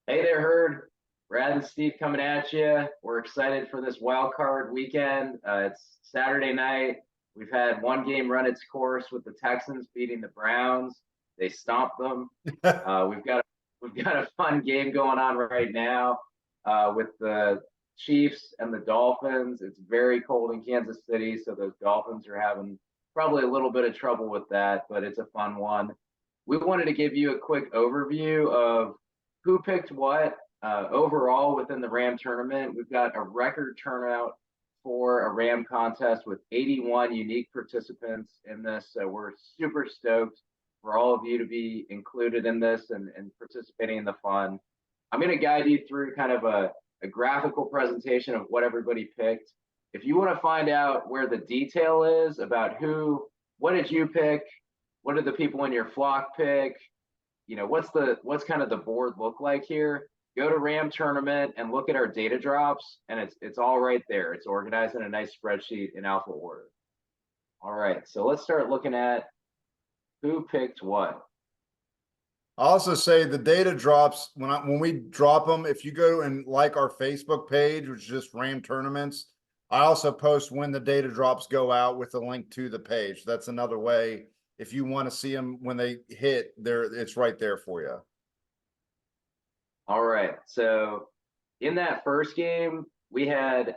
Hey there, Herd. Brad and Steve coming at you. We're excited for this wild card weekend. It's Saturday night. We've had one game run its course with the Texans beating the Browns. They stomped them. We've got a fun game going on right now with the Chiefs and the Dolphins. It's very cold in Kansas City, so those Dolphins are having probably a little bit of trouble with that, but it's a fun one. We wanted to give you a quick overview of who picked what overall within the Ram tournament. We've got a record turnout for a Ram contest with 81 unique participants in this. So we're super stoked for all of you to be included in this and participating in the fun. I'm going to guide you through kind of a graphical presentation of what everybody picked. If you want to find out where the detail is about what did you pick, what did the people in your flock pick, what's kind of the board look like here, go to Ram tournament and look at our data drops, and it's all right there. It's organized in a nice spreadsheet in alpha order. All right, so let's start looking at who picked what. I also say the data drops when we drop them. If you go and like our Facebook page, which is just Ram Tournaments, I also post when the data drops go out with a link to the page. That's another way. If you want to see them when they hit there, it's right there for you. All right, so in that first game, we had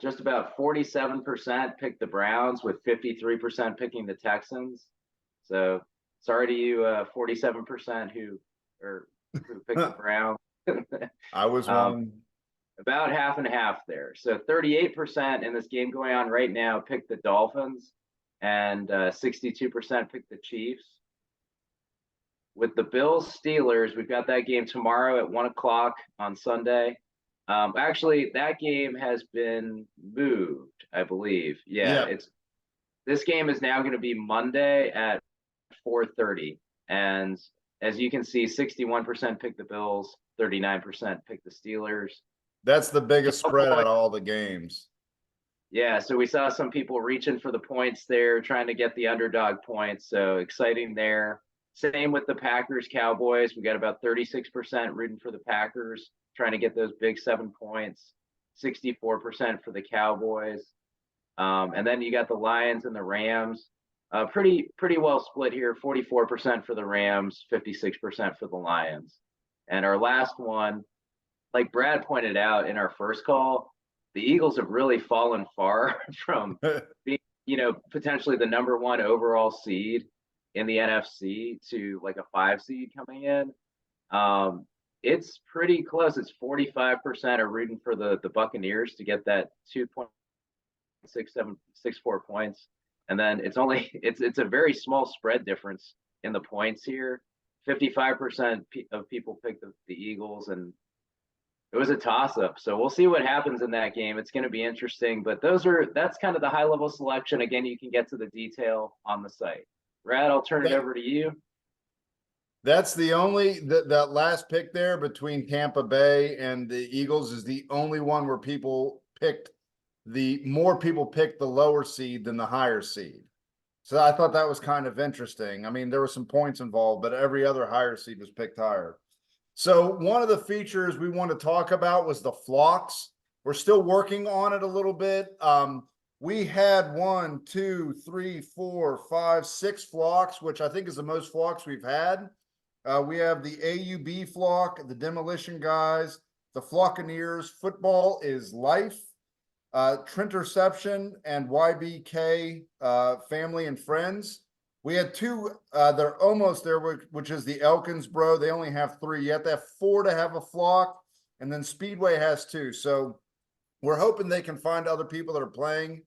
just about 47% picked the Browns with 53% picking the Texans. So sorry to you, 47% who picked the Browns. I was one. About half and half there. So 38% in this game going on right now picked the Dolphins, and 62% picked the Chiefs. With the Bills Steelers, we've got that game tomorrow at 1 o'clock on Sunday. Actually, that game has been moved, I believe. Yeah. This game is now going to be Monday at 4:30, and as you can see, 61% picked the Bills, 39% picked the Steelers. That's the biggest spread out of all the games. Yeah, so we saw some people reaching for the points there, trying to get the underdog points. So exciting there. Same with the Packers Cowboys. We got about 36% rooting for the Packers, trying to get those big 7 points. 64% for the Cowboys. And then you got the Lions and the Rams. Pretty well split here. 44% for the Rams, 56% for the Lions. And our last one, like Brad pointed out in our first call, the Eagles have really fallen far from being, potentially the number 1 overall seed in the NFC to like a 5 seed coming in. It's pretty close. It's 45% are rooting for the Buccaneers to get that 2.6764 points. And then it's a very small spread difference in the points here. 55% of people picked the Eagles, and it was a toss-up. So we'll see what happens in that game. It's going to be interesting, but that's kind of the high-level selection. Again, you can get to the detail on the site. Brad, I'll turn it over to you. That's the only that last pick there between Tampa Bay and the Eagles is the only one where more people picked the lower seed than the higher seed. So I thought that was kind of interesting. I mean, there were some points involved, but every other higher seed was picked higher. So one of the features we want to talk about was the flocks. We're still working on it a little bit. We had 1, 2, 3, 4, 5, 6 flocks, which I think is the most flocks we've had. We have the AUB flock, the Demolition Guys, the Flockaneers, Football is Life, Trenterception, and YBK Family and Friends. We had 2 they're almost there, which is the Elkins Bro. They only have 3 yet. They have 4 to have a flock, and then Speedway has 2. So we're hoping they can find other people that are playing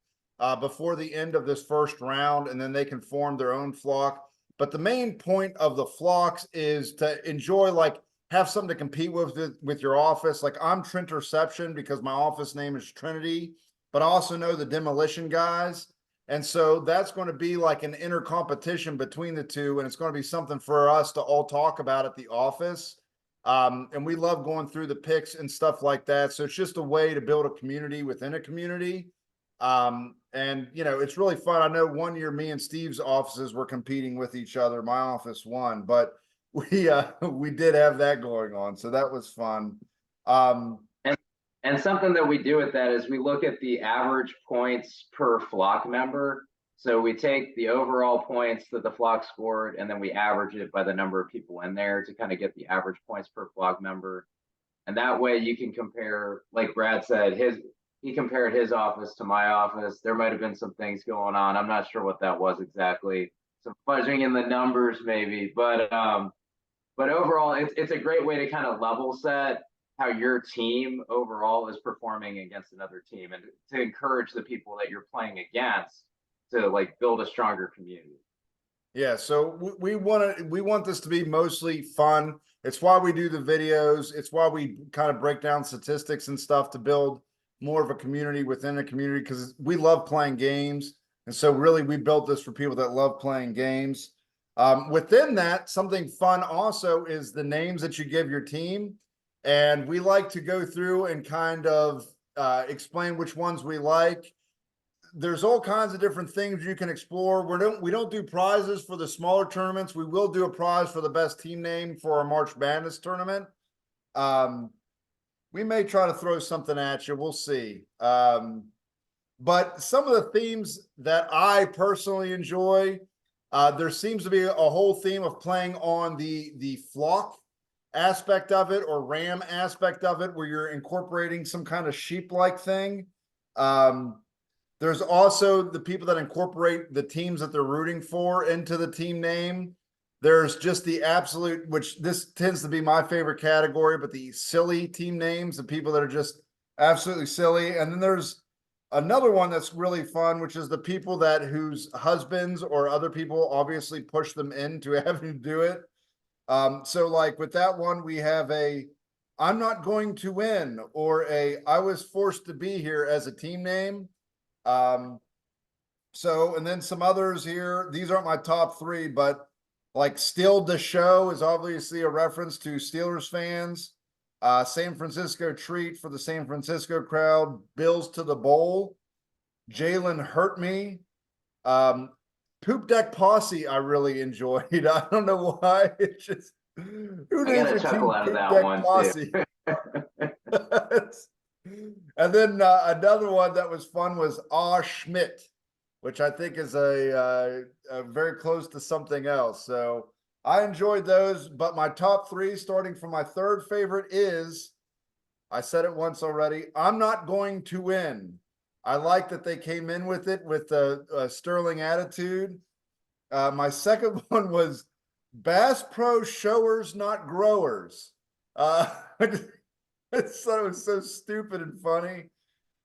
before the end of this first round, and then they can form their own flock. But the main point of the flocks is to enjoy, like, have something to compete with your office. Like, I'm Trenterception because my office name is Trinity, but I also know the Demolition Guys. And so that's going to be like an inner competition between the two. And it's going to be something for us to all talk about at the office. And we love going through the picks and stuff like that. So it's just a way to build a community within a community. And it's really fun. I know one year me and Steve's offices were competing with each other. My office won, but we did have that going on, so that was fun. Um, And something that we do with that is we look at the average points per flock member. So we take the overall points that the flock scored, and then we average it by the number of people in there to kind of get the average points per flock member. And that way you can compare, like Brad said, he compared his office to my office. There might have been some things going on. I'm not sure what that was exactly. Some fudging in the numbers maybe, but overall it's a great way to kind of level set how your team overall is performing against another team, and to encourage the people that you're playing against to like build a stronger community. Yeah, so we want this to be mostly fun. It's why we do the videos. It's why we kind of break down statistics and stuff to build more of a community within a community, because we love playing games. And so really we built this for people that love playing games. Within that, something fun also is the names that you give your team. And we like to go through and kind of explain which ones we like. There's all kinds of different things you can explore. We don't do prizes for the smaller tournaments. We will do a prize for the best team name for our March Madness tournament. We may try to throw something at you. We'll see. But some of the themes that I personally enjoy, there seems to be a whole theme of playing on the flock aspect of it, or ram aspect of it, where you're incorporating some kind of sheep-like thing. There's also the people that incorporate the teams that they're rooting for into the team name. There's just the absolute, which this tends to be my favorite category, but the silly team names, the people that are just absolutely silly. And then there's another one that's really fun, which is the people that whose husbands or other people obviously push them into having to do it. So like with that one, we have a I'm not going to win, or a I was forced to be here as a team name. So, and then some others here. These aren't my top three, but like Still the Show is obviously a reference to Steelers fans. San Francisco Treat for the San Francisco crowd. Bills to the Bowl. Jalen Hurt Me. Poop Deck Posse I really enjoyed. I don't know why. It's just, who I names got a their team chuckle out of Poop that Deck one Posse? And then another one that was fun was Aw Schmidt, which I think is a very close to something else. So I enjoyed those, but my top three, starting from my third favorite, is, I said it once already, I'm not going to win. I like that they came in with it with a sterling attitude. My second one was Bass Pro Showers, Not Growers. I thought it was so stupid and funny.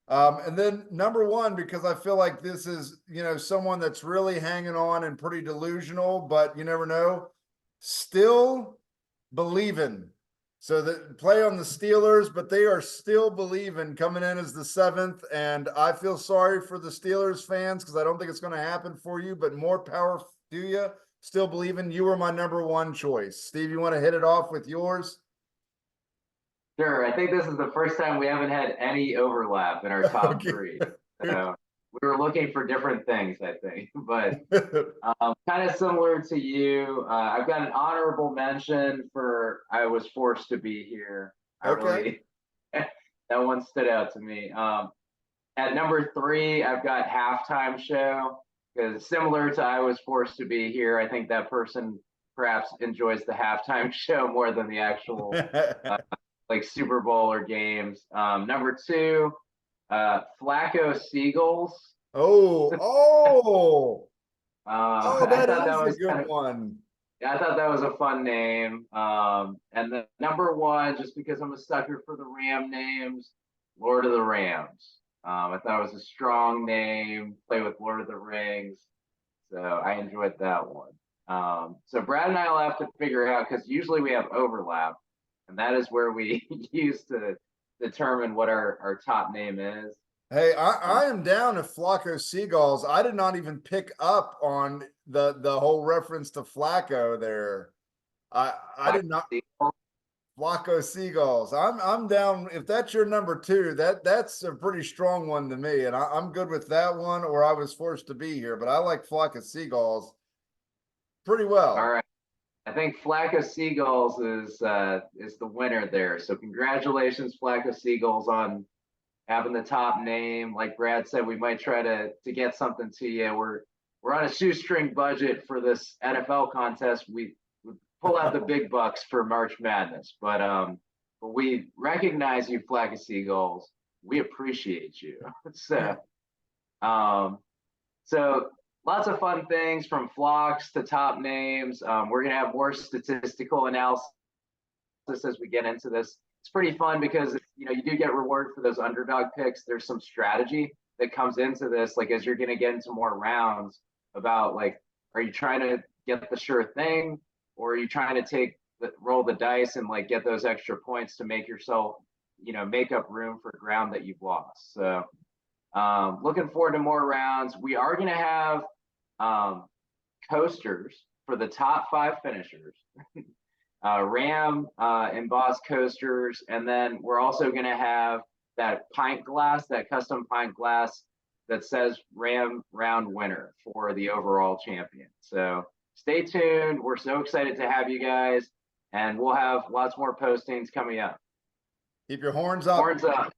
And then number one, because I feel like this is, someone that's really hanging on and pretty delusional, but you never know. Still Believing. So that play on the Steelers, but they are still believing, coming in as the 7th. And I feel sorry for the Steelers fans, because I don't think it's going to happen for you, but more power to you. Still Believing. You were my number one choice. Steve, you want to hit it off with yours? Sure. I think this is the first time we haven't had any overlap in our top Okay. three. So we were looking for different things, I think, but kind of similar to you. I've got an honorable mention for I Was Forced to Be Here. Okay. That one stood out to me. At number 3, I've got Halftime Show, because similar to I Was Forced to Be Here, I think that person perhaps enjoys the halftime show more than the actual like Super Bowl or games. Number 2, Flacco Seagulls. Oh, I that thought that is a was good one. yeah, I thought that was a fun name. And the number 1, just because I'm a sucker for the Ram names, Lord of the Rams. I thought it was a strong name, play with Lord of the Rings. So I enjoyed that one. So Brad and I will have to figure out, because usually we have overlap, and that is where we use to determine what our top name is. Hey, I am down if Flacco Seagulls. I did not even pick up on the whole reference to Flacco there. I did not. Flacco Seagulls. I'm down. If that's your number 2, that's a pretty strong one to me, and I'm good with that one. Or I Was Forced to Be Here, but I like Flacco Seagulls pretty well. All right. I think Flacco Seagulls is the winner there. So congratulations, Flacco Seagulls, on having the top name. Like Brad said, we might try to get something to you. We're on a shoestring budget for this NFL contest. We pull out the big bucks for March Madness, but we recognize you, Flacco Seagulls. We appreciate you. Um, so lots of fun things from flocks to top names. We're gonna have more statistical analysis as we get into this. It's pretty fun because you do get rewarded for those underdog picks. There's some strategy that comes into this, like as you're gonna get into more rounds about like, are you trying to get the sure thing, or are you trying to roll the dice and like get those extra points to make yourself, make up room for ground that you've lost. So looking forward to more rounds. We are going to have coasters for the top 5 finishers. Ram and Boss coasters, and then we're also going to have that pint glass, that custom pint glass that says Ram round winner for the overall champion. So stay tuned. We're so excited to have you guys, and we'll have lots more postings coming up. Keep your horns up. Horns up.